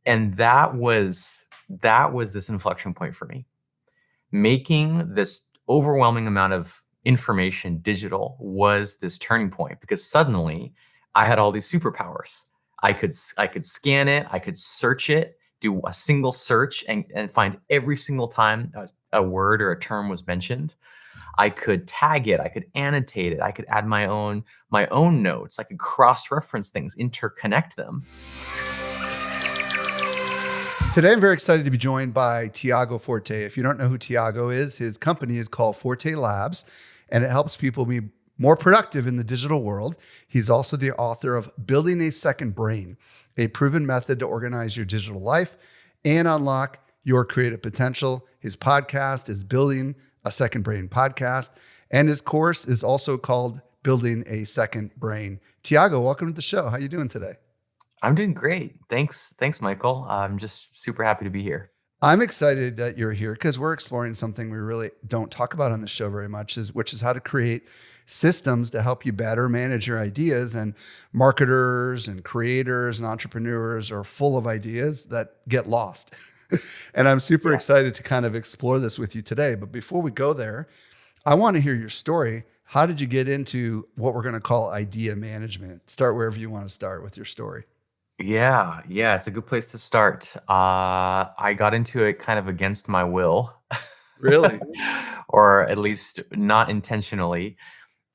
And that was this inflection point for me. Making this overwhelming amount of information digital was this turning point, because suddenly I had all these superpowers. I could scan it, I could search it, do a single search and find every single time a word or a term was mentioned. I could tag it, I could annotate it, I could add my own notes, I could cross-reference things, interconnect them. Today, I'm very excited to be joined by Tiago Forte. If you don't know who Tiago is, his company is called Forte Labs, and it helps people be more productive in the digital world. He's also the author of Building a Second Brain, a proven method to organize your digital life and unlock your creative potential. His podcast is Building a Second Brain Podcast, and his course is also called Building a Second Brain. Tiago, welcome to the show. How are you doing today? I'm doing great. Thanks, Michael. I'm just super happy to be here. I'm excited that you're here because we're exploring something we really don't talk about on the show very much, which is how to create systems to help you better manage your ideas. And marketers and creators and entrepreneurs are full of ideas that get lost. And I'm super excited to kind of explore this with you today. But before we go there, I want to hear your story. How did you get into what we're going to call idea management? Start wherever you want to start with your story. Yeah, it's a good place to start. I got into it kind of against my will, Really? or at least not intentionally.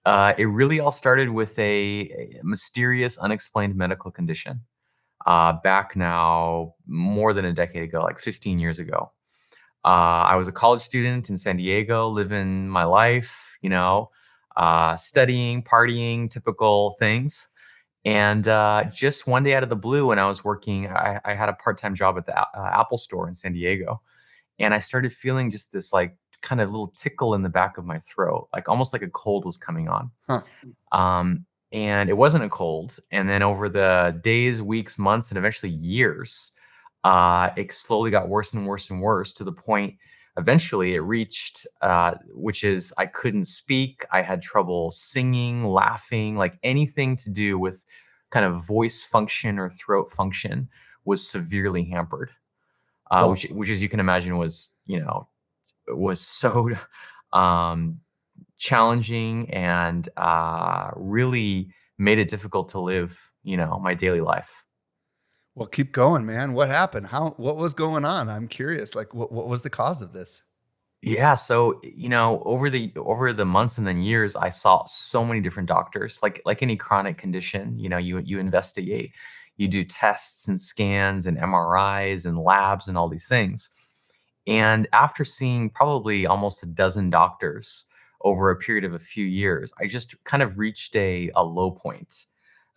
It really all started with a mysterious, unexplained medical condition. Back now more than a decade ago, like 15 years ago. I was a college student in San Diego, living my life, studying, partying, typical things. And just one day out of the blue, when I was working, I had a part-time job at the Apple store in San Diego. And I started feeling just this like kind of little tickle in the back of my throat, like almost like a cold was coming on. Huh. And it wasn't a cold. And then over the days, weeks, months, and eventually years, it slowly got worse and worse and worse, to the point eventually it reached, which is I couldn't speak. I had trouble singing, laughing, like anything to do with kind of voice function or throat function was severely hampered, Well, which as you can imagine was so challenging and really made it difficult to live, my daily life. Well, keep going, man. What happened? What was going on? I'm curious. Like, what was the cause of this? Yeah, so over the months and then years, I saw so many different doctors. Like any chronic condition, you investigate, you do tests and scans and MRIs and labs and all these things. And after seeing probably almost a dozen doctors over a period of a few years, I just kind of reached a low point,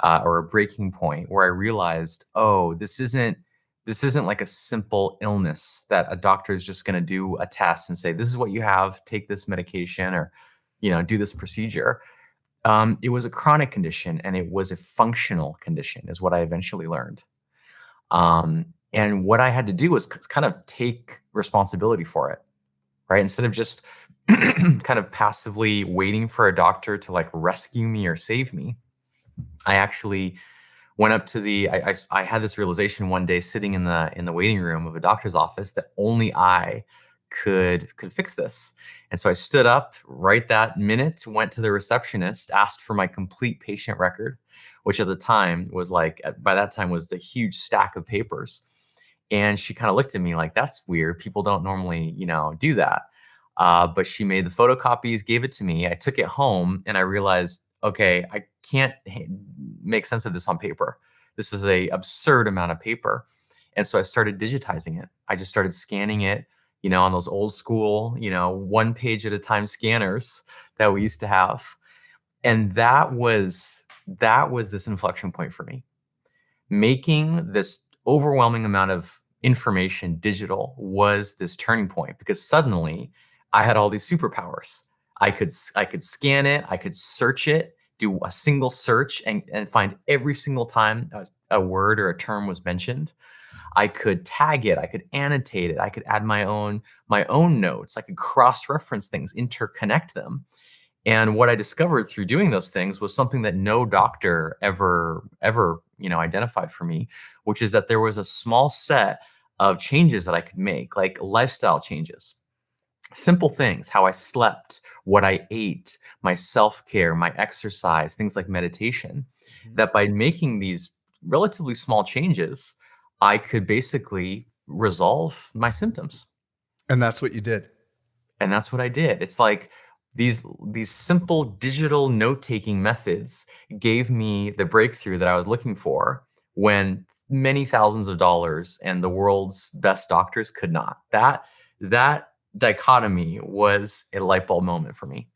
or a breaking point, where I realized, oh, this isn't like a simple illness that a doctor is just going to do a test and say, this is what you have, take this medication, or do this procedure. It was a chronic condition, and it was a functional condition, is what I eventually learned. And what I had to do was kind of take responsibility for it, right? Instead of just kind of passively waiting for a doctor to like rescue me or save me, I actually went up to I had this realization one day sitting in the waiting room of a doctor's office that only I could fix this. And so I stood up right that minute, went to the receptionist, asked for my complete patient record, which at the time was by that time was a huge stack of papers. And she kind of looked at me like, that's weird. People don't normally, do that. But she made the photocopies, gave it to me. I took it home and I realized, okay, I can't make sense of this on paper. This is a absurd amount of paper. And so I started digitizing it. I just started scanning it, on those old school, one page at a time scanners that we used to have. And that was this inflection point for me. Making this overwhelming amount of information digital was this turning point, because suddenly I had all these superpowers. I could scan it, I could search it, do a single search and find every single time a word or a term was mentioned. I could tag it, I could annotate it, I could add my own notes, I could cross-reference things, interconnect them. And what I discovered through doing those things was something that no doctor ever identified for me, which is that there was a small set of changes that I could make, like lifestyle changes, simple things, how I slept, what I ate, my self-care, my exercise, things like meditation, Mhm. that by making these relatively small changes, I could basically resolve my symptoms. And that's what you did. And that's what I did. It's like these simple digital note-taking methods gave me the breakthrough that I was looking for when many thousands of dollars and the world's best doctors could not. That dichotomy was a light bulb moment for me.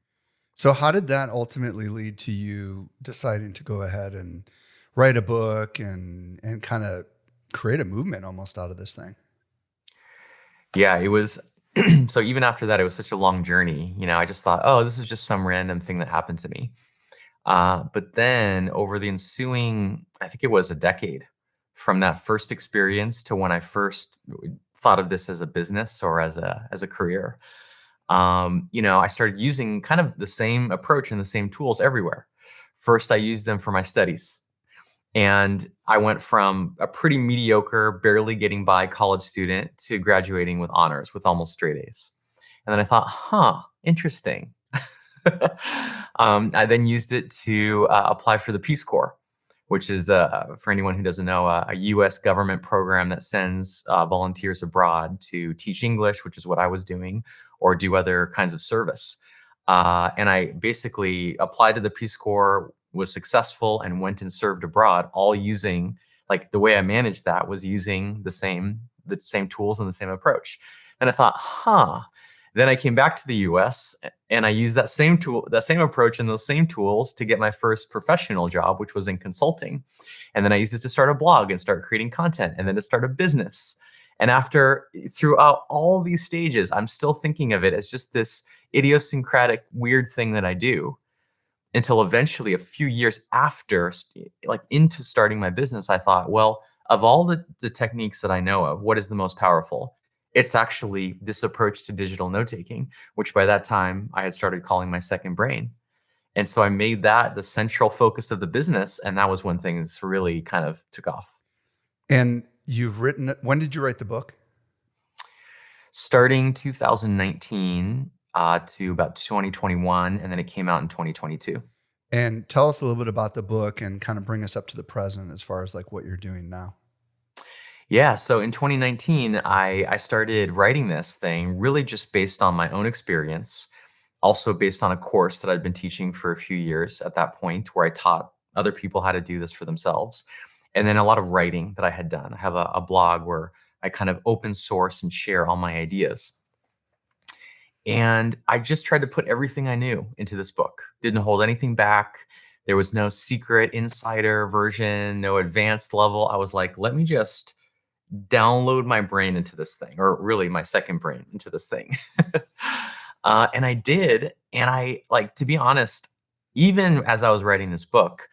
So how did that ultimately lead to you deciding to go ahead and write a book and kind of create a movement almost out of this thing? Yeah, it was so even after that, it was such a long journey. I just thought, oh, this is just some random thing that happened to me. But then over the ensuing, I think it was a decade from that first experience to when I first thought of this as a business or as a career, I started using kind of the same approach and the same tools everywhere. First, I used them for my studies. And I went from a pretty mediocre, barely getting by college student to graduating with honors with almost straight A's. And then I thought, interesting. I then used it to apply for the Peace Corps, which is, for anyone who doesn't know, a U.S. government program that sends volunteers abroad to teach English, which is what I was doing, or do other kinds of service. And I basically applied to the Peace Corps, was successful, and went and served abroad, all using, like, the way I managed that was using the same tools and the same approach. And I thought, Then I came back to the US and I used that same tool, that same approach and those same tools to get my first professional job, which was in consulting. And then I used it to start a blog and start creating content and then to start a business. And throughout all these stages, I'm still thinking of it as just this idiosyncratic, weird thing that I do until eventually a few years after, like into starting my business, I thought, well, of all the techniques that I know of, what is the most powerful? It's actually this approach to digital note taking, which by that time I had started calling my second brain. And so I made that the central focus of the business. And that was when things really kind of took off. And you've written, when did you write the book? Starting 2019 to about 2021, and then it came out in 2022. And tell us a little bit about the book and kind of bring us up to the present as far as like what you're doing now. Yeah, so in 2019, I started writing this thing really just based on my own experience, also based on a course that I'd been teaching for a few years at that point, where I taught other people how to do this for themselves. And then a lot of writing that I had done. I have a blog where I kind of open source and share all my ideas. And I just tried to put everything I knew into this book, didn't hold anything back. There was no secret insider version, no advanced level. I was like, let me just download my brain into this thing, or really my second brain into this thing. And I did. And to be honest, even as I was writing this book,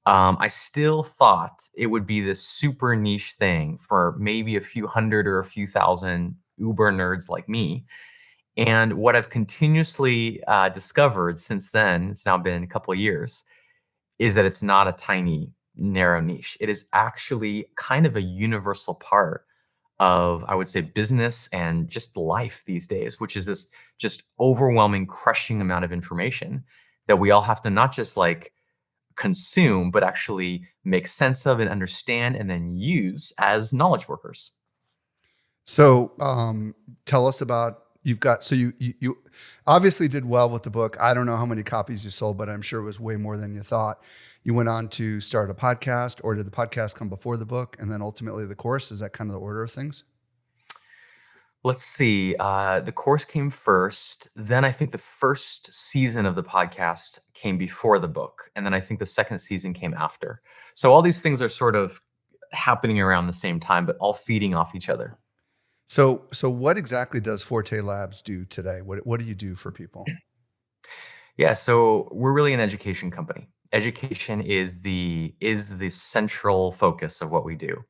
I still thought it would be this super niche thing for maybe a few hundred or a few thousand uber nerds like me. And what I've continuously discovered since then, it's now been a couple of years, is that it's not a tiny, narrow niche. It is actually kind of a universal part of, I would say, business and just life these days, which is this just overwhelming, crushing amount of information that we all have to not just like consume, but actually make sense of and understand and then use as knowledge workers. So tell us about you've got so you obviously did well with the book. I don't know how many copies you sold, but I'm sure it was way more than you thought. You went on to start a podcast, or did the podcast come before the book and then ultimately the course? Is that kind of the order of things? Let's see. The course came first. Then I think the first season of the podcast came before the book. And then I think the second season came after. So all these things are sort of happening around the same time, but all feeding off each other. So what exactly does Forte Labs do today? What do you do for people? Yeah, so we're really an education company. Education is the central focus of what we do.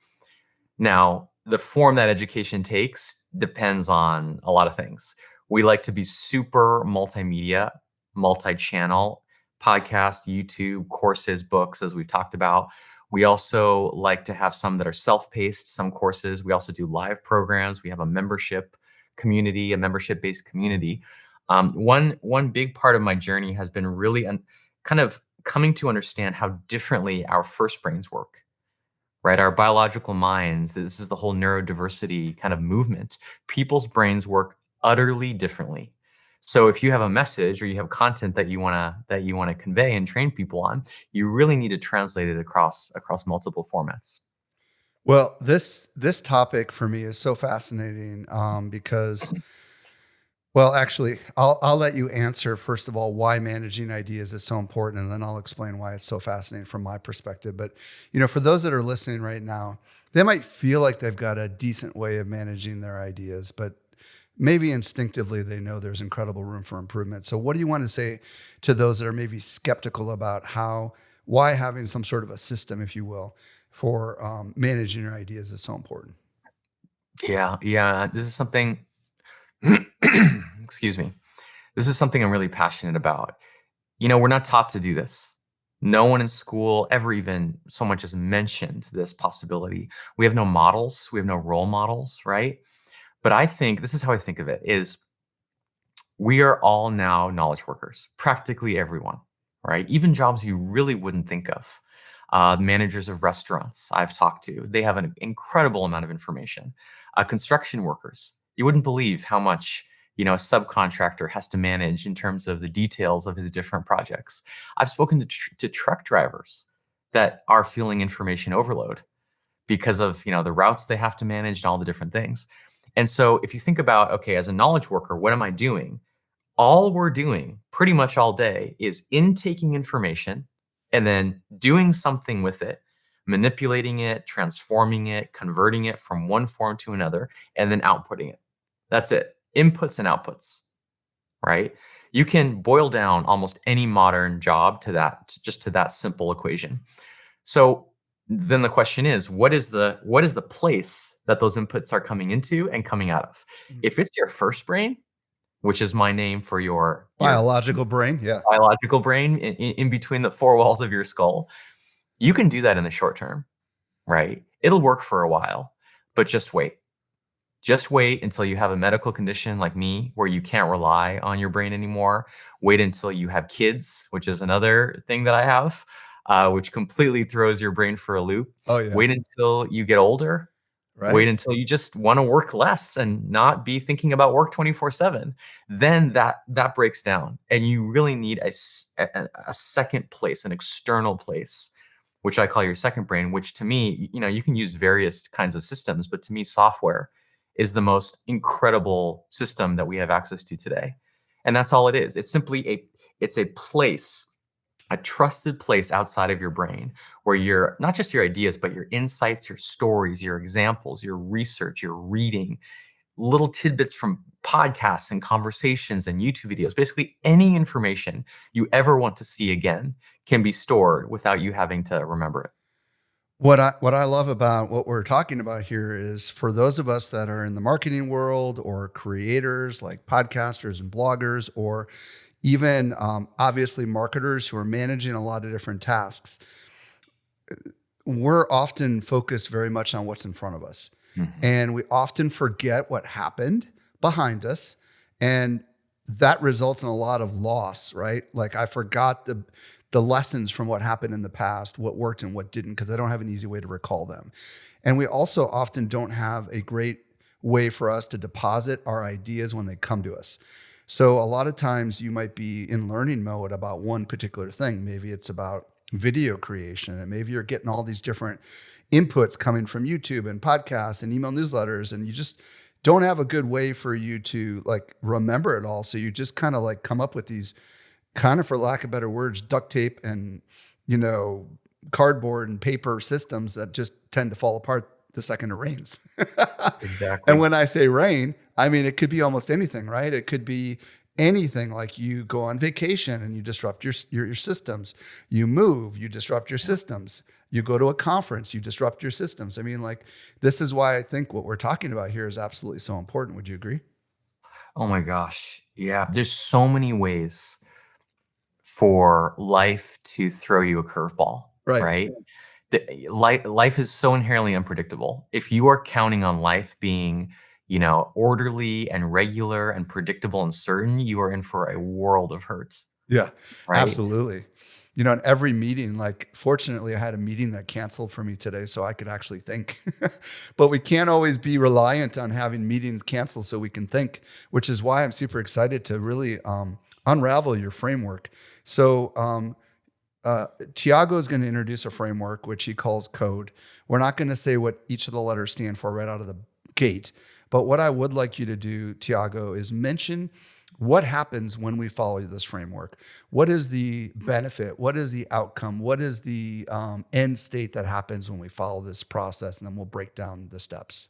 Now, the form that education takes depends on a lot of things. We like to be super multimedia, multi-channel, podcast, YouTube, courses, books, as we've talked about. We also like to have some that are self-paced, some courses. We also do live programs. We have a membership community, a membership-based community. One big part of my journey has been really kind of coming to understand how differently our first brains work, right? Our biological minds, this is the whole neurodiversity kind of movement. People's brains work utterly differently. So if you have a message or you have content that you want to convey and train people on, you really need to translate it across multiple formats. Well, this topic for me is so fascinating because, well, actually, I'll let you answer first of all why managing ideas is so important, and then I'll explain why it's so fascinating from my perspective. But for those that are listening right now, they might feel like they've got a decent way of managing their ideas, but maybe instinctively they know there's incredible room for improvement. So, what do you want to say to those that are maybe skeptical about why having some sort of a system, if you will, for managing your ideas is so important? Yeah. This is something, excuse me. This is something I'm really passionate about. We're not taught to do this. No one in school ever even so much as mentioned this possibility. We have no models, we have no role models, right? But I think this is how I think of it is we are all now knowledge workers, practically everyone, right? Even jobs you really wouldn't think of. Managers of restaurants I've talked to, they have an incredible amount of information. Construction workers, you wouldn't believe how much a subcontractor has to manage in terms of the details of his different projects. I've spoken to truck drivers that are feeling information overload because of the routes they have to manage and all the different things. And so if you think about, okay, as a knowledge worker, what am I doing? All we're doing pretty much all day is intaking information and then doing something with it, manipulating it, transforming it, converting it from one form to another, and then outputting it. That's it. Inputs and outputs, right? You can boil down almost any modern job to that, just to that simple equation. So then the question is, what is the place that those inputs are coming into and coming out of? Mhm. If it's your first brain, which is my name for your Biological brain, yeah. biological brain in between the four walls of your skull, you can do that in the short term, right? It'll work for a while, but just wait. Just wait until you have a medical condition like me where you can't rely on your brain anymore. Wait until you have kids, which is another thing that I have, which completely throws your brain for a loop. Oh yeah, Wait until you get older. Wait right. until you just want to work less and not be thinking about work 24/7. Then that breaks down, and you really need a second place, an external place, which I call your second brain. Which to me, you can use various kinds of systems, but to me, software is the most incredible system that we have access to today, and that's all it is. It's a place, a trusted place outside of your brain where your not just your ideas but your insights, your stories, your examples, your research, your reading, little tidbits from podcasts and conversations and YouTube videos, basically any information you ever want to see again can be stored without you having to remember it. What I love about what we're talking about here is for those of us that are in the marketing world or creators like podcasters and bloggers, or even obviously marketers who are managing a lot of different tasks, we're often focused very much on what's in front of us. Mhm. And we often forget what happened behind us. And that results in a lot of loss, right? Like I forgot the lessons from what happened in the past, what worked and what didn't, because I don't have an easy way to recall them. And we also often don't have a great way for us to deposit our ideas when they come to us. So a lot of times you might be in learning mode about one particular thing. Maybe it's about video creation, and maybe you're getting all these different inputs coming from YouTube and podcasts and email newsletters, and you just don't have a good way for you to like remember it all. So you just kind of like come up with these kind of, for lack of better words, duct tape and, you know, cardboard and paper systems that just tend to fall apart the second it rains. And Exactly. when I say rain, I mean, it could be almost anything, right? It could be anything, like you go on vacation and you disrupt your systems. You move, you disrupt your systems. You go to a conference, you disrupt your systems. I mean, like, this is why I think what we're talking about here is absolutely so important. Would you agree? Oh my gosh. Yeah. There's so many ways for life to throw you a curveball, Right. right? Life is so inherently unpredictable. If you are counting on life being, orderly and regular and predictable and certain, you are in for a world of hurt, Yeah, right? absolutely. In every meeting, like fortunately, I had a meeting that canceled for me today so I could actually think. But we can't always be reliant on having meetings cancel so we can think, which is why I'm super excited to really unravel your framework. So, Tiago is going to introduce a framework which he calls code. We're not going to say what each of the letters stand for right out of the gate. But what I would like you to do, Tiago, is mention what happens when we follow this framework. What is the benefit? What is the outcome? What is the end state that happens when we follow this process? And then we'll break down the steps.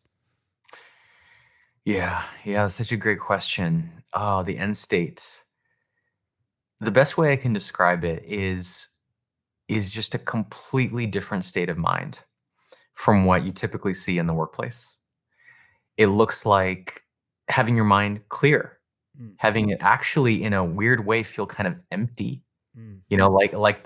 Yeah, yeah, that's such a great question. Oh, the end state. The best way I can describe it is just a completely different state of mind from what you typically see in the workplace. It looks like having your mind clear, Mm, having it actually in a weird way feel kind of empty. mm. Like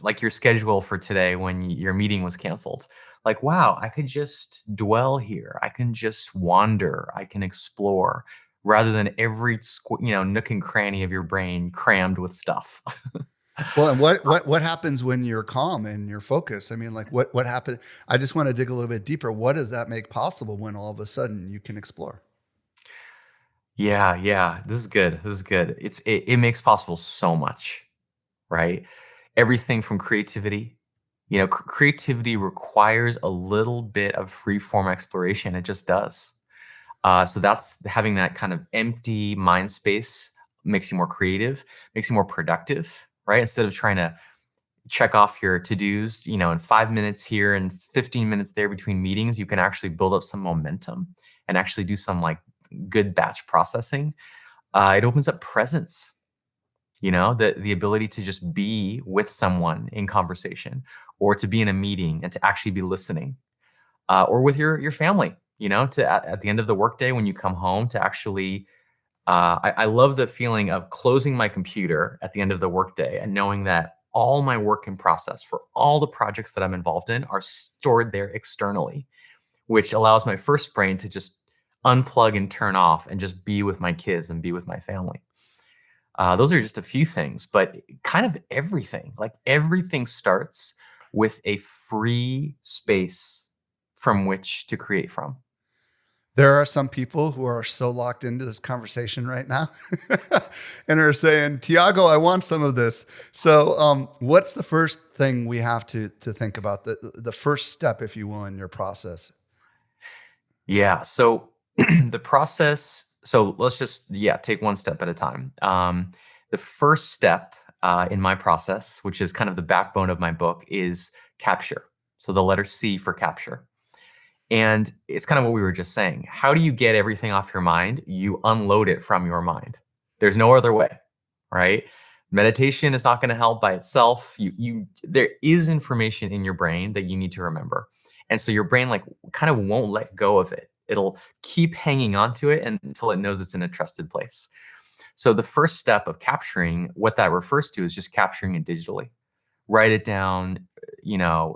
like your schedule for today when your meeting was canceled. Like, wow, I could just dwell here. I can just wander. I can explore rather than every nook and cranny of your brain crammed with stuff. Well, and what happens when you're calm and you're focused? I mean, like what happened? I just want to dig a little bit deeper. What does that make possible when all of a sudden you can explore? Yeah, yeah. This is good. This is good. It makes possible so much, right? Everything from creativity. Creativity requires a little bit of free form exploration. It just does. So that's having that kind of empty mind space makes you more creative, makes you more productive, right? Instead of trying to check off your to-dos, in 5 minutes here and 15 minutes there between meetings, you can actually build up some momentum and actually do some like good batch processing. It opens up presence, the ability to just be with someone in conversation or to be in a meeting and to actually be listening, or with your family, to at the end of the workday when you come home to actually I love the feeling of closing my computer at the end of the workday and knowing that all my work in process for all the projects that I'm involved in are stored there externally, which allows my first brain to just unplug and turn off and just be with my kids and be with my family. Those are just a few things, but kind of everything, like everything starts with a free space from which to create from. There are some people who are so locked into this conversation right now and are saying, Tiago, I want some of this. So, what's the first thing we have to think about? The first step, if you will, in your process? Yeah. So the process, so let's just, yeah, take one step at a time. The first step in my process, which is kind of the backbone of my book, is capture. So the letter C for capture. And it's kind of what we were just saying. How do you get everything off your mind? You unload it from your mind. There's no other way, right? Meditation is not going to help by itself. There is information in your brain that you need to remember. And so your brain like kind of won't let go of it. It'll keep hanging on to it until it knows it's in a trusted place. So the first step of capturing, what that refers to is just capturing it digitally. Write it down,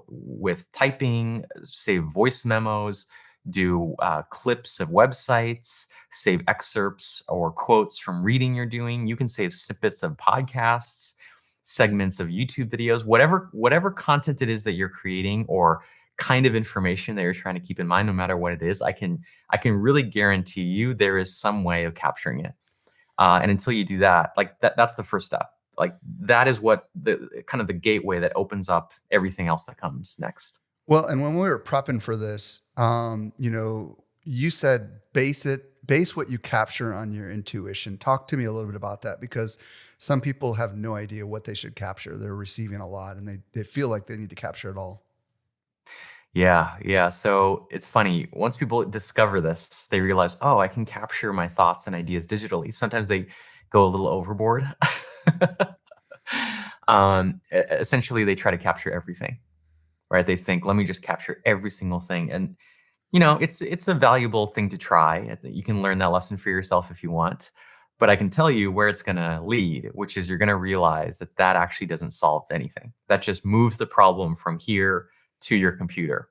with typing, save voice memos, do clips of websites, save excerpts or quotes from reading you're doing. You can save snippets of podcasts, segments of YouTube videos, whatever content it is that you're creating or kind of information that you're trying to keep in mind, no matter what it is. I can really guarantee you there is some way of capturing it. And until you do that, like that's the first step. Like that is what the kind of the gateway that opens up everything else that comes next. Well, and when we were prepping for this, you said base what you capture on your intuition. Talk to me a little bit about that because some people have no idea what they should capture. They're receiving a lot and they feel like they need to capture it all. Yeah, yeah. So it's funny. Once people discover this, they realize, oh, I can capture my thoughts and ideas digitally. Sometimes they go a little overboard. Essentially, they try to capture everything, right? They think, let me just capture every single thing. And it's a valuable thing to try. You can learn that lesson for yourself if you want. But I can tell you where it's going to lead, which is you're going to realize that that actually doesn't solve anything. That just moves the problem from here to your computer.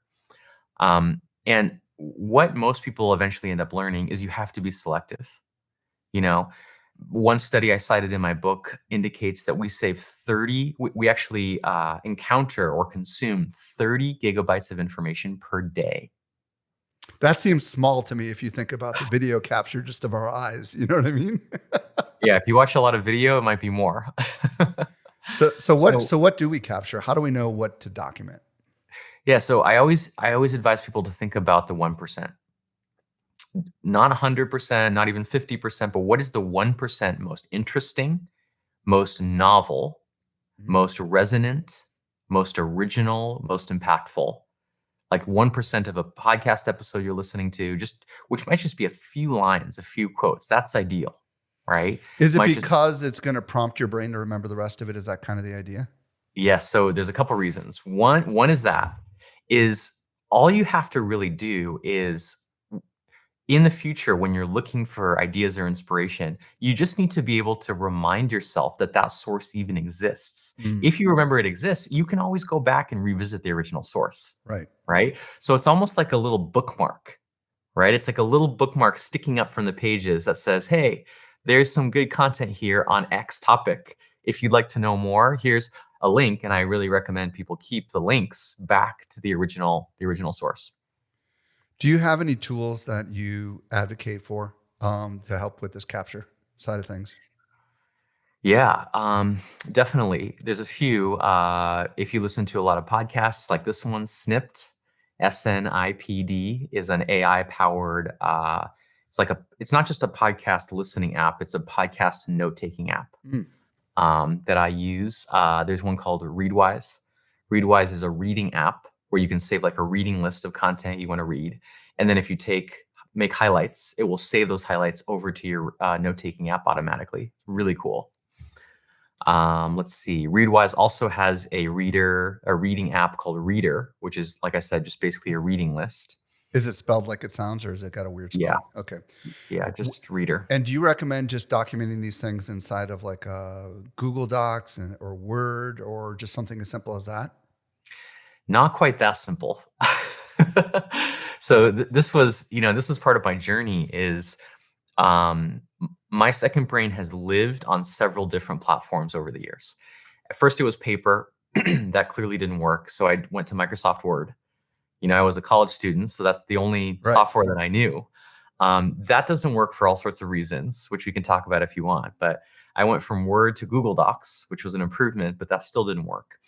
And what most people eventually end up learning is you have to be selective. You know, one study I cited in my book indicates that we save 30, we actually encounter or consume 30 gigabytes of information per day. That seems small to me if you think about the video capture just of our eyes. You know what I mean? Yeah, if you watch a lot of video, it might be more. So So what do we capture? How do we know what to document? yeah, so I always advise people to think about the 1%. Not 100%, not even 50%, but what is the 1% most interesting, most novel, Mm. most resonant, most original, most impactful? Like 1% of a podcast episode you're listening to, just which might just be a few lines, a few quotes. That's ideal, right? Is it Might just because it's going to prompt your brain to remember the rest of it? Is that kind of the idea? Yes, so there's a couple reasons. One is all you have to really do is in the future when you're looking for ideas or inspiration, you just need to be able to remind yourself that that source even exists. Mm, If you remember it exists, you can always go back and revisit the original source, right. right? So it's almost like a little bookmark, right? It's like a little bookmark sticking up from the pages that says, "Hey, there's some good content here on X topic. If you'd like to know more, here's a link." And I really recommend people keep the links back to the original source. Do you have any tools that you advocate for to help with this capture side of things? Yeah, definitely. There's a few. If you listen to a lot of podcasts like this one, Snipped, SNIPD, is an AI powered. It's not just a podcast listening app; it's a podcast note taking app Mm. that I use. There's one called Readwise. Readwise is a reading app where you can save like a reading list of content you want to read, and then if you make highlights, it will save those highlights over to your note taking app automatically. Really cool. Let's see. Readwise also has a reading app called Reader, which is, like I said, just basically a reading list. Is it spelled like it sounds or has it got a weird Yeah, spelling? Okay. yeah, just Reader. And do you recommend just documenting these things inside of like Google Docs or Word or just something as simple as that? Not quite that simple. So this was part of my journey. Is my second brain has lived on several different platforms over the years. At first, it was paper. That clearly didn't work, so I went to Microsoft Word. I was a college student, so that's the only Right. software that I knew. That doesn't work for all sorts of reasons, which we can talk about if you want. But I went from Word to Google Docs, which was an improvement, but that still didn't work.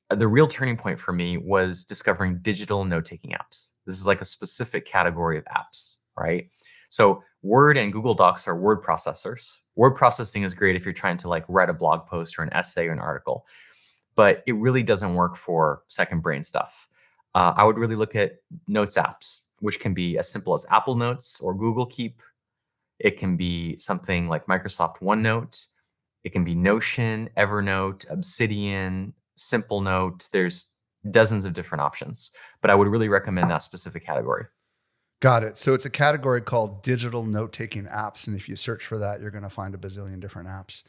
The real turning point for me was discovering digital note-taking apps. This is like a specific category of apps, right? So Word and Google Docs are word processors. Word processing is great if you're trying to like write a blog post or an essay or an article, but it really doesn't work for second brain stuff. I would really look at Notes apps, which can be as simple as Apple Notes or Google Keep. It can be something like Microsoft OneNote. It can be Notion, Evernote, Obsidian, Simple Note. There's dozens of different options, but I would really recommend that specific category. Got it. So it's a category called digital note taking apps. And if you search for that, you're going to find a bazillion different apps.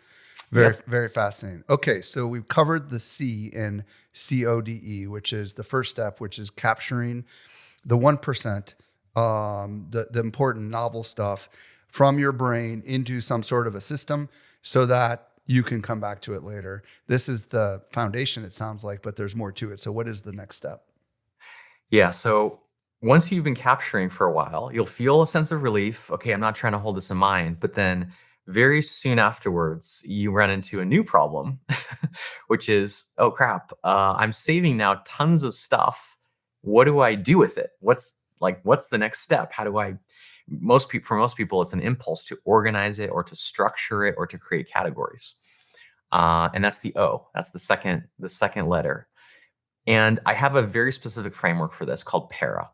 Very, Yep. very fascinating. Okay. So we've covered the C in CODE, which is the first step, which is capturing the 1%, the important novel stuff from your brain into some sort of a system so that you can come back to it later. This is the foundation, it sounds like, but there's more to it. So what is the next step? Yeah. So once you've been capturing for a while, you'll feel a sense of relief. Okay, I'm not trying to hold this in mind. But then very soon afterwards, you run into a new problem, which is, oh crap, I'm saving now tons of stuff. What do I do with it? What's the next step? How do I for most people, it's an impulse to organize it or to structure it or to create categories. And that's the O. That's the second letter. And I have a very specific framework for this called PARA.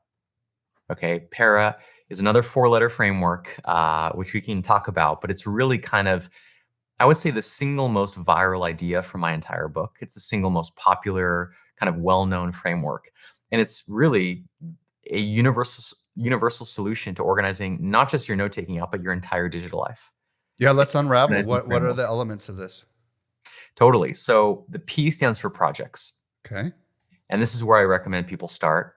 Okay, PARA is another four-letter framework, which we can talk about, but it's really kind of, I would say, the single most viral idea for my entire book. It's the single most popular, kind of well-known framework. And it's really a universal solution to organizing not just your note-taking app, but your entire digital life. Yeah, let's unravel. Organizing What are framework. the elements of this? Totally. So the P stands for projects. Okay. And this is where I recommend people start.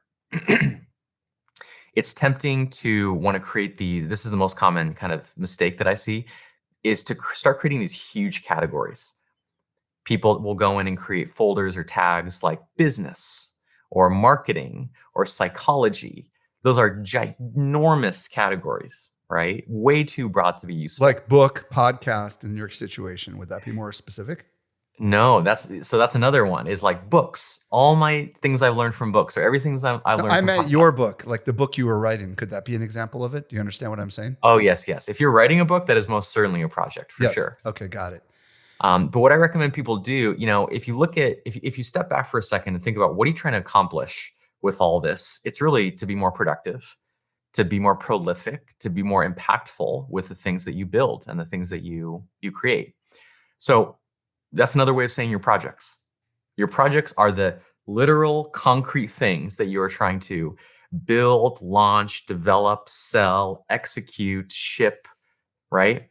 It's tempting to want to create this is the most common kind of mistake that I see, is to start creating these huge categories. People will go in and create folders or tags like business or marketing or psychology. Those are ginormous categories, right? Way too broad to be useful. Like book, podcast in your situation. Would that be more specific? No, that's another one, is like books. All my things I've learned from books, or everything I've No, learned I from meant podcasts. your book, like the book you were writing. Could that be an example of it? Do you understand what I'm saying? Oh, yes, yes. If you're writing a book, that is most certainly a project for Yes. sure. Okay, got it. But what I recommend people do, if you look at, if you step back for a second and think about what are you trying to accomplish with all this, it's really to be more productive, to be more prolific, to be more impactful with the things that you build and the things that you create. So that's another way of saying your projects. Your projects are the literal concrete things that you are trying to build, launch, develop, sell, execute, ship, right?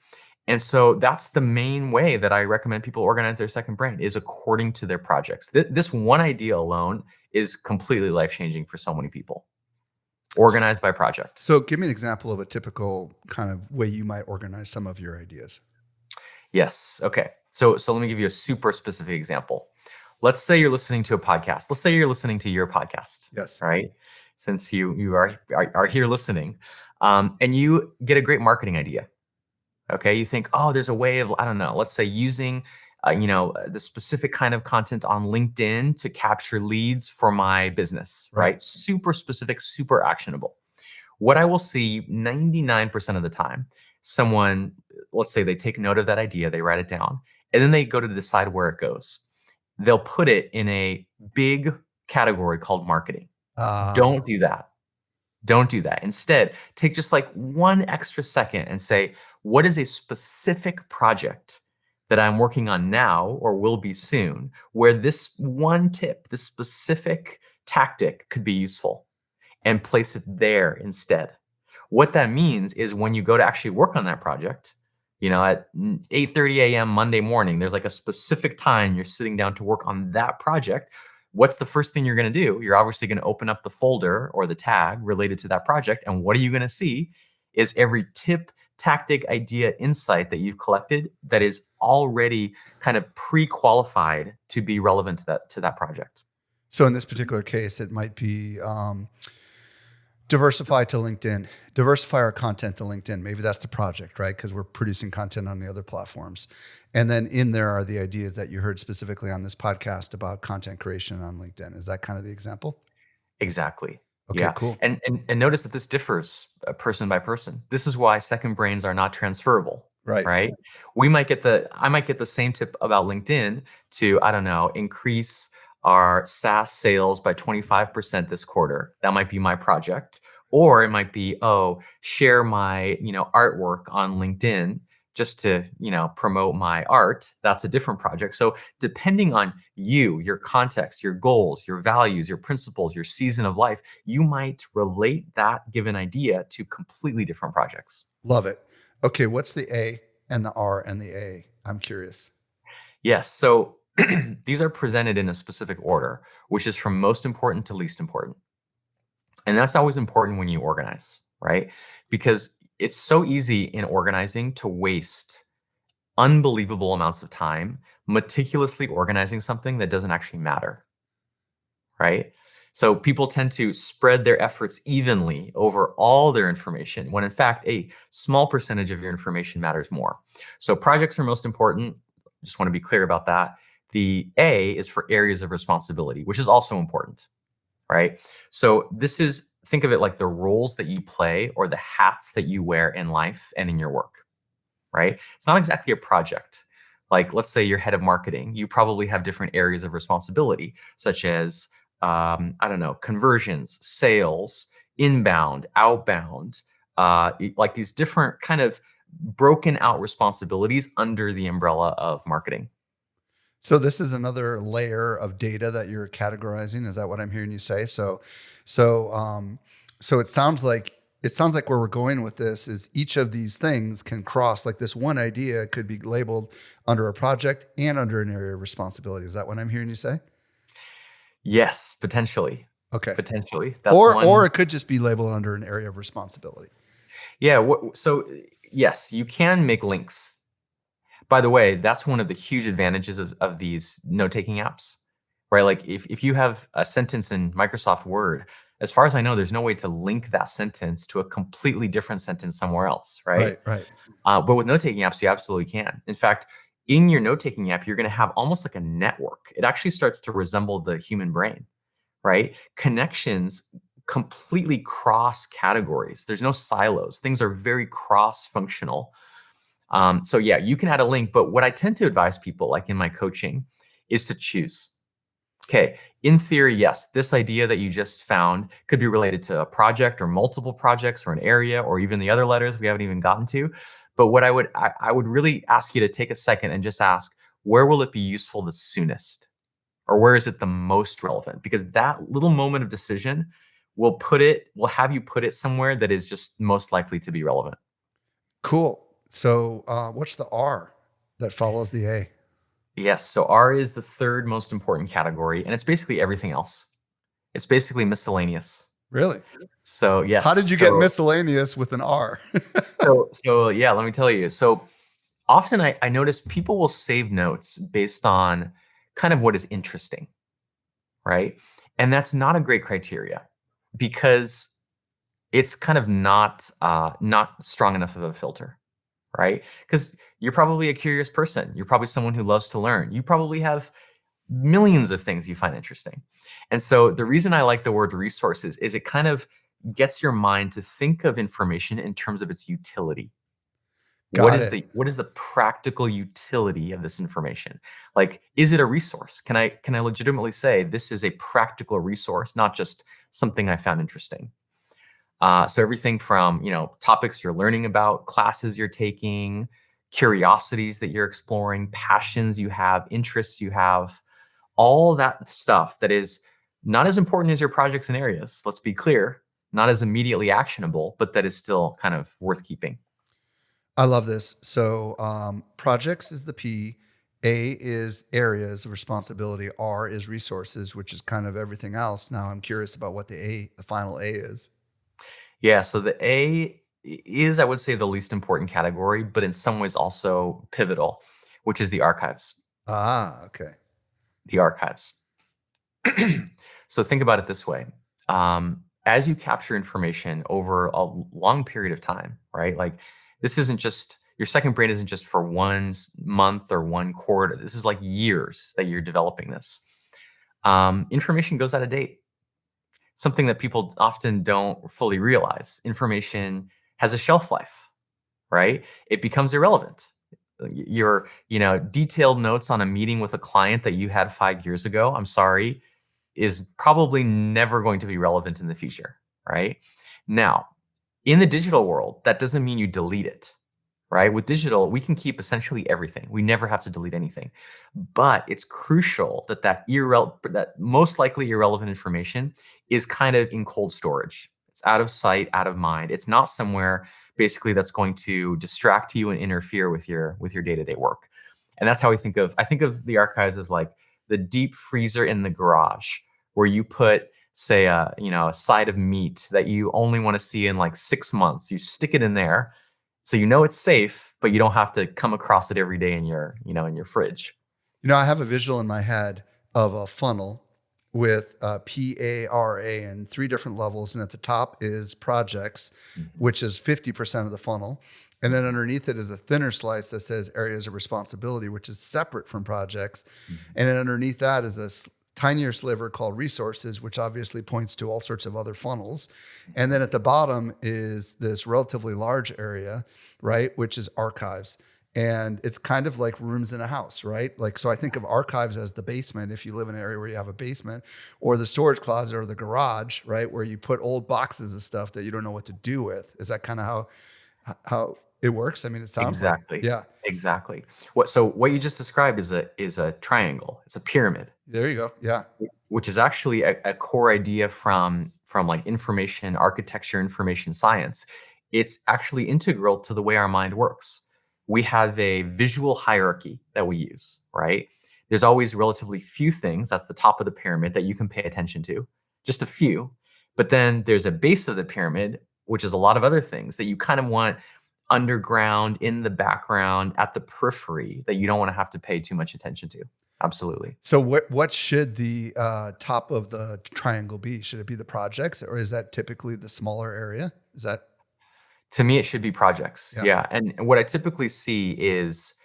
And so that's the main way that I recommend people organize their second brain, is according to their projects. This one idea alone is completely life-changing for so many people. Organized by project. So give me an example of a typical kind of way you might organize some of your ideas. Yes. Okay. So let me give you a super specific example. Let's say you're listening to a podcast. Let's say you're listening to your podcast, Yes. right? Since you are here listening, and you get a great marketing idea. Okay, you think, oh, there's a way of, I don't know, let's say using, the specific kind of content on LinkedIn to capture leads for my business, Right. right? Super specific, super actionable. What I will see 99% of the time, someone, let's say they take note of that idea, they write it down, and then they go to decide where it goes. They'll put it in a big category called marketing. Uh, Don't do that. Don't do that. Instead, take just like one extra second and say, what is a specific project that I'm working on now or will be soon, where this one tip, this specific tactic could be useful, and place it there instead. What that means is when you go to actually work on that project, at 8:30 a.m. Monday morning, there's like a specific time you're sitting down to work on that project. What's the first thing you're going to do? You're obviously going to open up the folder or the tag related to that project. And what are you going to see is every tip, tactic, idea, insight that you've collected that is already kind of pre-qualified to be relevant to that project. so in this particular case, it might be diversify to LinkedIn, diversify our content to LinkedIn. Maybe that's the project, right? Because we're producing content on the other platforms. And then in there are the ideas that you heard specifically on this podcast about content creation on LinkedIn. Is that kind of the example? Exactly. Okay, Yeah. cool. And notice that this differs person by person. This is why second brains are not transferable, Right. right? I might get the same tip about LinkedIn to, I don't know, increase our SaaS sales by 25% this quarter. That might be my project. Or it might be, oh, share my, artwork on LinkedIn just to, promote my art. That's a different project. So depending on you, your context, your goals, your values, your principles, your season of life, you might relate that given idea to completely different projects. Love it. Okay, what's the A and the R and the A? I'm curious. Yes. So these are presented in a specific order, which is from most important to least important. And that's always important when you organize, right? Because it's so easy in organizing to waste unbelievable amounts of time meticulously organizing something that doesn't actually matter, right? So people tend to spread their efforts evenly over all their information when in fact a small percentage of your information matters more. So projects are most important. Just want to be clear about that. The A is for areas of responsibility, which is also important, right? So this is, think of it like the roles that you play or the hats that you wear in life and in your work, right? It's not exactly a project. Like, let's say you're head of marketing, you probably have different areas of responsibility, such as, I don't know, conversions, sales, inbound, outbound, like these different kind of broken out responsibilities under the umbrella of marketing. So this is another layer of data that you're categorizing. Is that what I'm hearing you say? So, so it sounds like where we're going with this is each of these things can cross. Like this one idea could be labeled under a project and under an area of responsibility. Is that what I'm hearing you say? Yes, potentially. Okay. Potentially. That's Or one. it could just be labeled under an area of responsibility. Yeah. So yes, you can make links. By the way, that's one of the huge advantages of these note-taking apps, right? Like if you have a sentence in Microsoft Word, as far as I know, there's no way to link that sentence to a completely different sentence somewhere else, right? Right, right. But with note-taking apps, you absolutely can. In fact, in your note-taking app, you're going to have almost like a network. It actually starts to resemble the human brain, right? Connections completely cross categories. There's no silos. Things are very cross-functional. So yeah, you can add a link, but what I tend to advise people, like in my coaching, is to choose. Okay, in theory, yes, this idea that you just found could be related to a project or multiple projects or an area or even the other letters we haven't even gotten to. But what I would really ask you to take a second and just ask, where will it be useful the soonest? Or where is it the most relevant? Because that little moment of decision will have you put it somewhere that is just most likely to be relevant. Cool. So, what's the R that follows the A? Yes, so R is the third most important category, and it's basically everything else. It's basically miscellaneous. Really? So How yes, did you get miscellaneous with an R? so yeah, let me tell you. So often I notice people will save notes based on kind of what is interesting, right? And that's not a great criteria because it's kind of not strong enough of a filter, right? Because you're probably a curious person. You're probably someone who loves to learn. You probably have millions of things you find interesting. And so the reason I like the word resources is it kind of gets your mind to think of information in terms of its utility. Got it. What is the practical utility of this information? Like, is it a resource? Can I legitimately say this is a practical resource, not just something I found interesting? So everything from topics you're learning about, classes you're taking, curiosities that you're exploring, passions you have, interests you have, all that stuff that is not as important as your projects and areas. Let's be clear, not as immediately actionable, but that is still kind of worth keeping. I love this. So, projects is the P, A is areas of responsibility, R is resources, which is kind of everything else. Now, I'm curious about what the final A is. Yeah, so the A is, I would say, the least important category, but in some ways also pivotal, which is the archives. Ah, okay. The archives. So think about it this way. As you capture information over a long period of time, right? Like this isn't just your second brain isn't just for one month or one quarter. This is like years that you're developing this. Information goes out of date. Something that people often don't fully realize. Information has a shelf life, right? It becomes irrelevant. Your, detailed notes on a meeting with a client that you had 5 years ago, I'm sorry, is probably never going to be relevant in the future, right? Now, in the digital world, that doesn't mean you delete it, right? With digital, we can keep essentially everything. We never have to delete anything. But it's crucial that that most likely irrelevant information is kind of in cold storage. It's out of sight, out of mind. It's not somewhere basically that's going to distract you and interfere with your day-to-day work. And that's how I think of the archives as like the deep freezer in the garage where you put say a side of meat that you only want to see in like 6 months. You stick it in there so it's safe, but you don't have to come across it every day in your fridge. I have a visual in my head of a funnel with PARA and three different levels. And at the top is projects, Mhm. which is 50% of the funnel. And then underneath it is a thinner slice that says areas of responsibility, which is separate from projects. Mhm. And then underneath that is a tinier sliver called resources, which obviously points to all sorts of other funnels. And then at the bottom is this relatively large area, right, which is archives. And it's kind of like rooms in a house, right? Like, so I think of archives as the basement, if you live in an area where you have a basement, or the storage closet or the garage, right? Where you put old boxes of stuff that you don't know what to do with. Is that kind of how it works? I mean, it sounds like, Exactly. yeah, Exactly. What you just described is a triangle. It's a pyramid, there you go. Yeah. which is actually a core idea from like information architecture, information science. It's actually integral to the way our mind works. We have a visual hierarchy that we use, right? There's always relatively few things, that's the top of the pyramid, that you can pay attention to, just a few. But then there's a base of the pyramid, which is a lot of other things that you kind of want underground, in the background, at the periphery, that you don't want to have to pay too much attention to. Absolutely. So what should the top of the triangle be? Should it be the projects, or is that typically the smaller area? Is that To me, it should be projects. yeah? Yeah. And what I typically see is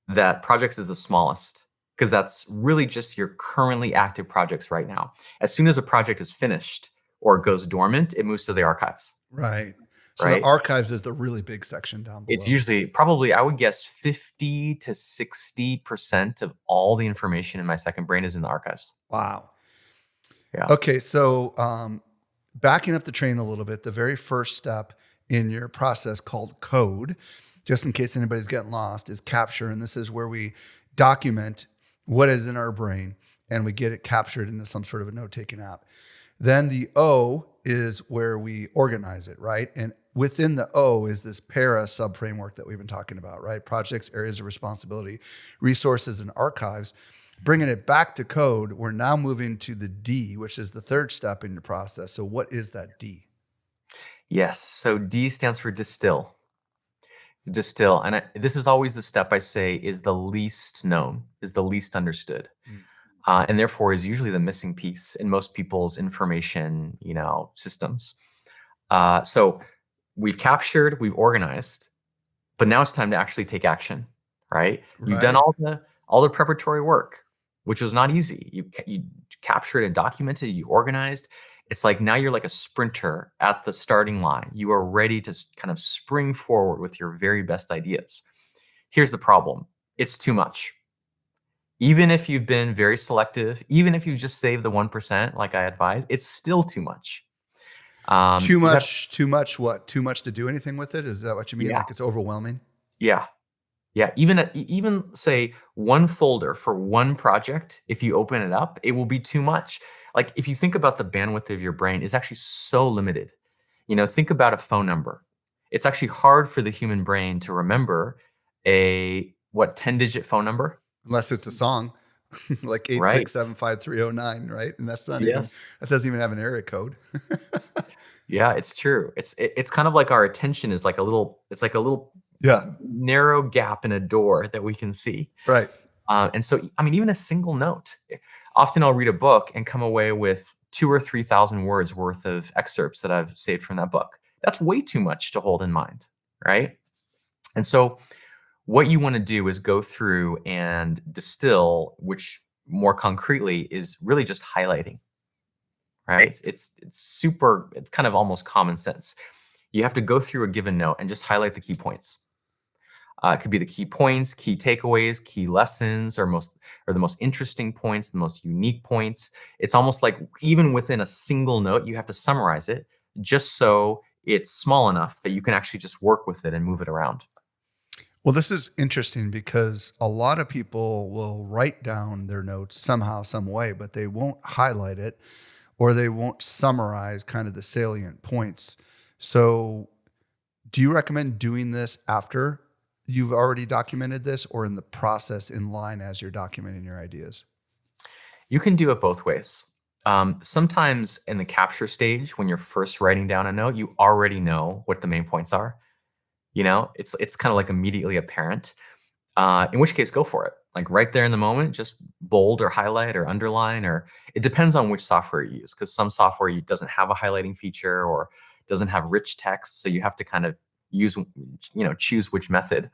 that projects is the smallest because that's really just your currently active projects right now. As soon as a project is finished or goes dormant, it moves to the archives, Right. So the right? archives is the really big section down It's below. usually probably, I would guess, 50 to 60% of all the information in my second brain is in the archives. Wow. Yeah. Okay, so backing up the train a little bit, the very first step in your process called code, just in case anybody's getting lost, is capture. And this is where we document what is in our brain and we get it captured into some sort of a note taking app. Then the O is where we organize it, right? And within the O is this para sub framework that we've been talking about, right? Projects, areas of responsibility, resources, and archives. Bringing it back to code, we're now moving to the D, which is the third step in your process. So what is that D? Yes. So D stands for distill. Distill. And this is always the step I say is the least known, is the least understood. Mm. And therefore is usually the missing piece in most people's information, systems. So we've captured, we've organized, but now it's time to actually take action, right? You've done Right. all the preparatory work, which was not easy. You captured and documented, you organized. It's like now you're like a sprinter at the starting line. You are ready to kind of spring forward with your very best ideas. Here's the problem. It's too much. Even if you've been very selective, even if you just saved the 1%, like I advise, it's still too much. Too You have, much, too much what? Too much to do anything with it? Is that what you mean? yeah, Like it's overwhelming? yeah, yeah. Even say one folder for one project, if you open it up, it will be too much. Like if you think about the bandwidth of your brain is actually so limited. Think about a phone number. It's actually hard for the human brain to remember a 10-digit phone number, Unless it's a song, like eight right? six seven five three zero nine, right? And Yes. that doesn't even have an area code. Yeah, it's true. It's kind of like our attention is like a little Yeah, narrow gap in a door that we can see. right. And so, I mean, even a single note. Often I'll read a book and come away with 2,000 or 3,000 words worth of excerpts that I've saved from that book. That's way too much to hold in mind, right? And so, what you want to do is go through and distill, which more concretely is really just highlighting, right? It's kind of almost common sense. You have to go through a given note and just highlight the key points. It could be the key points, key takeaways, key lessons, or the most interesting points, the most unique points. It's almost like even within a single note, you have to summarize it just so it's small enough that you can actually just work with it and move it around. Well, this is interesting because a lot of people will write down their notes somehow, some way, but they won't highlight it or they won't summarize kind of the salient points. So, do you recommend doing this after you've already documented this or in the process in line as you're documenting your ideas? You can do it both ways. Sometimes in the capture stage, when you're first writing down a note, you already know what the main points are. It's kind of like immediately apparent. In which case, go for it. Like right there in the moment, just bold or highlight or underline, or it depends on which software you use. Because some software doesn't have a highlighting feature or doesn't have rich text, so you have to kind of choose which method.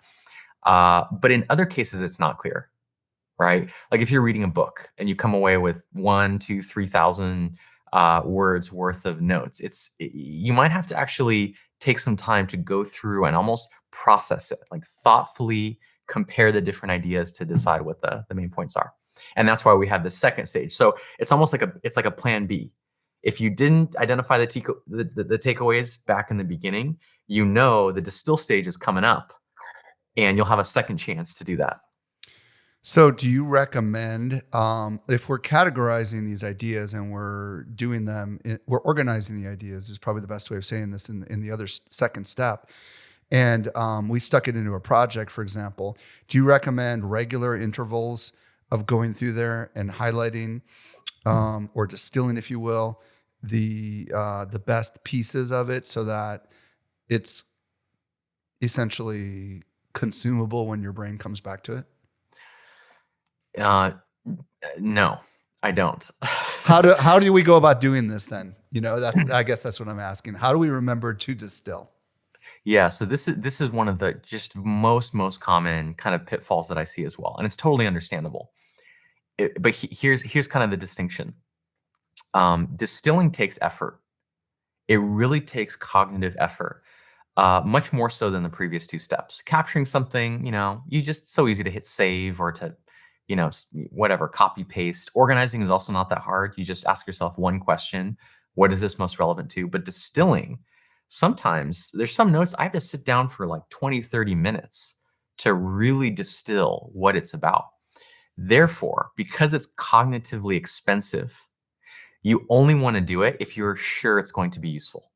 But in other cases, it's not clear, right? Like if you're reading a book and you come away with 1, 2, 3,000 words worth of notes, you might have to actually take some time to go through and almost process it, like thoughtfully compare the different ideas to decide what the main points are. And that's why we have the second stage. So it's almost like a plan B. If you didn't identify the takeaways back in the beginning, the distill stage is coming up and you'll have a second chance to do that. So, do you recommend if we're categorizing these ideas and we're doing them, we're organizing the ideas is probably the best way of saying this in the other second step, and we stuck it into a project, for example. Do you recommend regular intervals of going through there and highlighting or distilling, if you will, the best pieces of it so that it's essentially consumable when your brain comes back to it? Uh, no, I don't. How do we go about doing this then? I guess that's what I'm asking. How do we remember to distill? Yeah, so this is one of the just most common kind of pitfalls that I see as well, and it's totally understandable. But here's kind of the distinction. Distilling takes effort. It really takes cognitive effort, much more so than the previous two steps. Capturing something, you just so easy to hit save or to, whatever, copy paste. Organizing is also not that hard. You just ask yourself one question: what is this most relevant to? But distilling, sometimes there's some notes I have to sit down for like 20, 30 minutes to really distill what it's about. Therefore, because it's cognitively expensive, you only want to do it if you're sure it's going to be useful.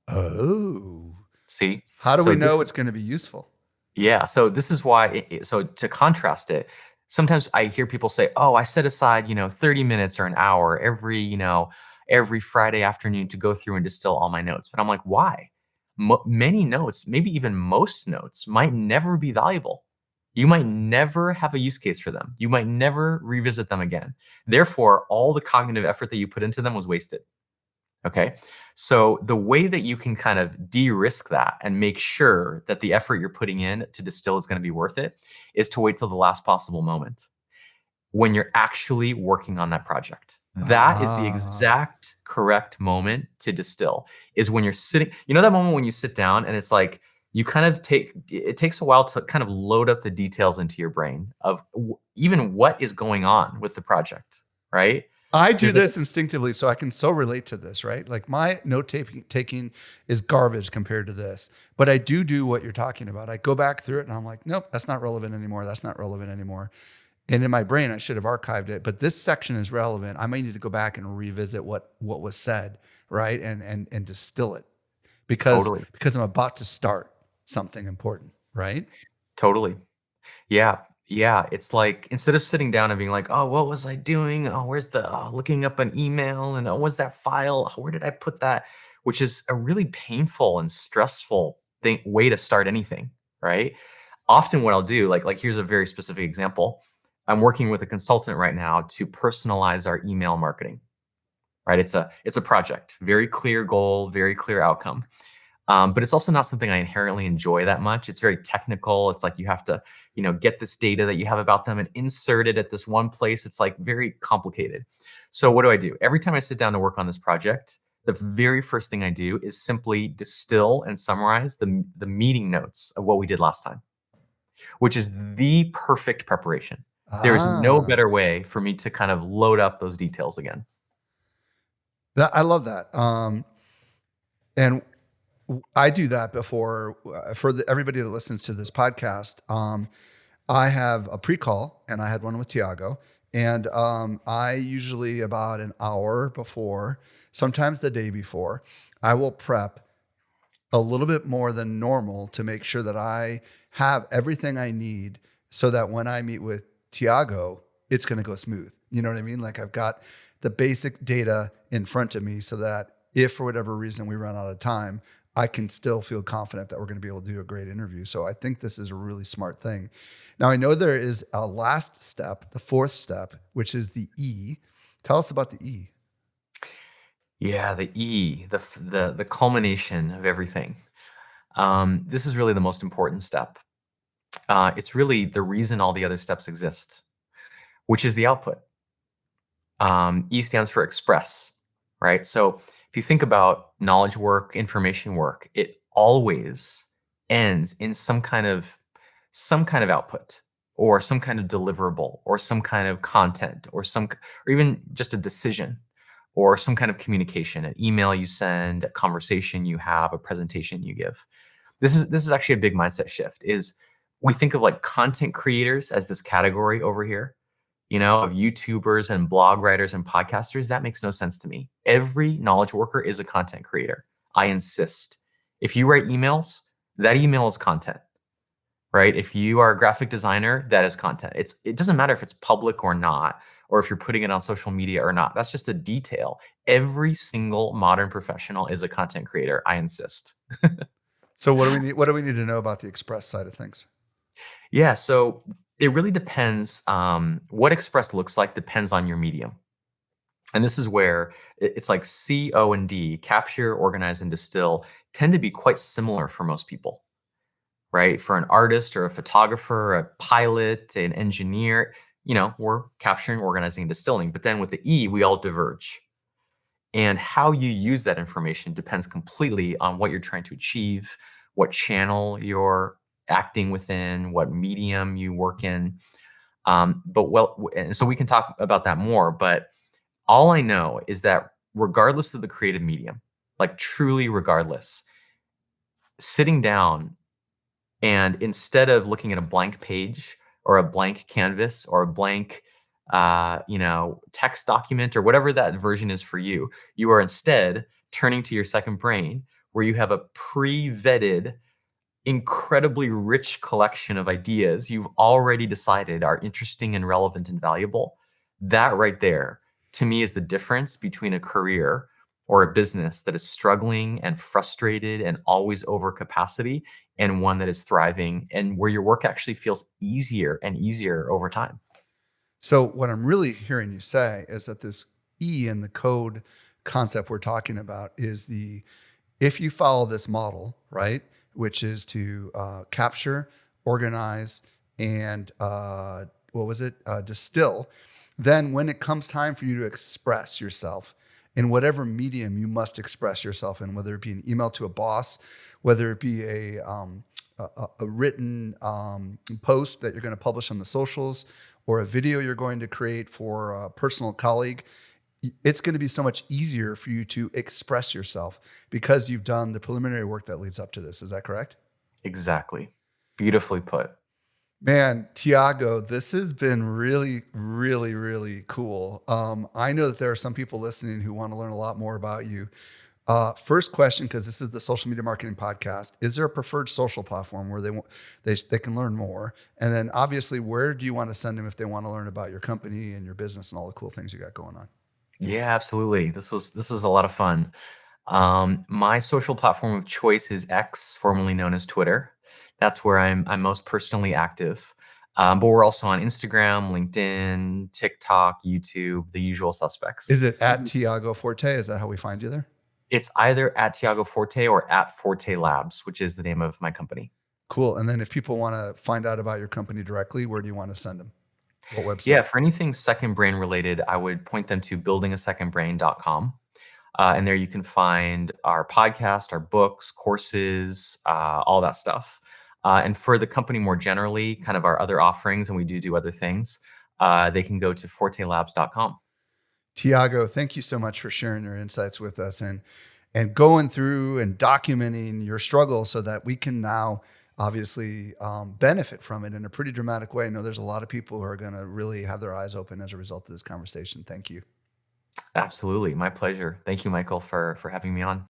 Oh, See? how do we So know it's going to be useful? yeah, so this is why so to contrast it, sometimes I hear people say, "Oh, I set aside, 30 minutes or an hour every Friday afternoon to go through and distill all my notes." But I'm like, "Why?" Many notes, maybe even most notes, might never be valuable. You might never have a use case for them. You might never revisit them again. Therefore, all the cognitive effort that you put into them was wasted. Okay. So the way that you can kind of de-risk that and make sure that the effort you're putting in to distill is going to be worth it is to wait till the last possible moment when you're actually working on that project. That is the Ah, exact correct moment to distill, is when you're sitting, that moment when you sit down and it's like you kind of it takes a while to kind of load up the details into your brain of even what is going on with the project, right? I do There's like, this instinctively, so I can so relate to this, right? Like my note taking is garbage compared to this, but I do what you're talking about. I go back through it and I'm like, nope, that's not relevant anymore. That's not relevant anymore. And in my brain, I should have archived it, but this section is relevant. I may need to go back and revisit what was said, right? And distill it because totally, because I'm about to start something important, right? totally. Yeah. Yeah. It's like instead of sitting down and being like, oh, what was I doing? Oh, where's the looking up an email and oh, what's that file? Where did I put that? Which is a really painful and stressful way to start anything, right? Often what I'll do, like here's a very specific example. I'm working with a consultant right now to personalize our email marketing, right? It's a project, very clear goal, very clear outcome. But it's also not something I inherently enjoy that much. It's very technical. It's like you have to, get this data that you have about them and insert it at this one place. It's like very complicated. So what do I do? Every time I sit down to work on this project, the very first thing I do is simply distill and summarize the meeting notes of what we did last time, which is the perfect preparation. There is no Ah, better way for me to kind of load up those details again. I love that. And I do that before for everybody that listens to this podcast. I have a pre-call, and I had one with Tiago, and I usually about an hour before, sometimes the day before, I will prep a little bit more than normal to make sure that I have everything I need so that when I meet with Tiago, it's going to go smooth. You know what I mean? Like I've got the basic data in front of me so that if for whatever reason we run out of time, I can still feel confident that we're going to be able to do a great interview. So I think this is a really smart thing. Now I know there is a last step, the fourth step, which is the E. Tell us about the E. Yeah, the E, the culmination of everything. This is really the most important step. It's really the reason all the other steps exist, which is the output. E stands for express, right? So if you think about knowledge work, information work, it always ends in some kind of output or some kind of deliverable or some kind of content or even just a decision or some kind of communication, an email you send, a conversation you have, a presentation you give. This is actually a big mindset shift. Is we think of like content creators as this category over here, of YouTubers and blog writers and podcasters. That makes no sense to me. Every knowledge worker is a content creator. I insist. If you write emails, that email is content. right? If you are a graphic designer, that is content. It doesn't matter if it's public or not, or if you're putting it on social media or not. That's just a detail. Every single modern professional is a content creator. I insist. So what do we need? What do we need to know about the express side of things? Yeah, so it really depends. What Express looks like depends on your medium. And this is where it's like C, O, and D, capture, organize, and distill, tend to be quite similar for most people, right? For an artist or a photographer, a pilot, an engineer, we're capturing, organizing, and distilling. But then with the E, we all diverge. And how you use that information depends completely on what you're trying to achieve, what channel you're acting within, what medium you work in. And so we can talk about that more. But all I know is that regardless of the creative medium, like truly regardless, sitting down and instead of looking at a blank page or a blank canvas or a blank, text document or whatever that version is for you, you are instead turning to your second brain where you have a pre-vetted, incredibly rich collection of ideas you've already decided are interesting and relevant and valuable. That right there, to me, is the difference between a career or a business that is struggling and frustrated and always over capacity and one that is thriving and where your work actually feels easier and easier over time. So what I'm really hearing you say is that this E in the code concept we're talking about is the if you follow this model, right, which is to capture, organize, and what was it, distill, then when it comes time for you to express yourself in whatever medium you must express yourself in, whether it be an email to a boss, whether it be a written post that you're going to publish on the socials, or a video you're going to create for a personal colleague, it's going to be so much easier for you to express yourself because you've done the preliminary work that leads up to this. Is that correct? Exactly. Beautifully put. Man, Tiago, this has been really, really, really cool. I know that there are some people listening who want to learn a lot more about you. First question, because this is the social media marketing podcast: is there a preferred social platform where they can learn more? And then, obviously, where do you want to send them if they want to learn about your company and your business and all the cool things you got going on? Yeah, absolutely. This was a lot of fun. My social platform of choice is X, formerly known as Twitter. That's where I'm most personally active. But we're also on Instagram, LinkedIn, TikTok, YouTube, the usual Is suspects. it at Tiago Forte? Is that how we find you there? It's either at Tiago Forte or at Forte Labs, which is the name of my company. Cool. And then if people want to find out about your company directly, where do you want to send them? What website? Yeah, for anything second brain related, I would point them to buildingasecondbrain.com. And there you can find our podcast, our books, courses, all that stuff. And for the company more generally, kind of our other offerings, and we do other things, they can go to fortelabs.com. Tiago, thank you so much for sharing your insights with us and going through and documenting your struggle so that we can now obviously benefit from it in a pretty dramatic way. I know there's a lot of people who are going to really have their eyes open as a result of this conversation. Thank you. Absolutely. My pleasure. Thank you, Michael, for having me on.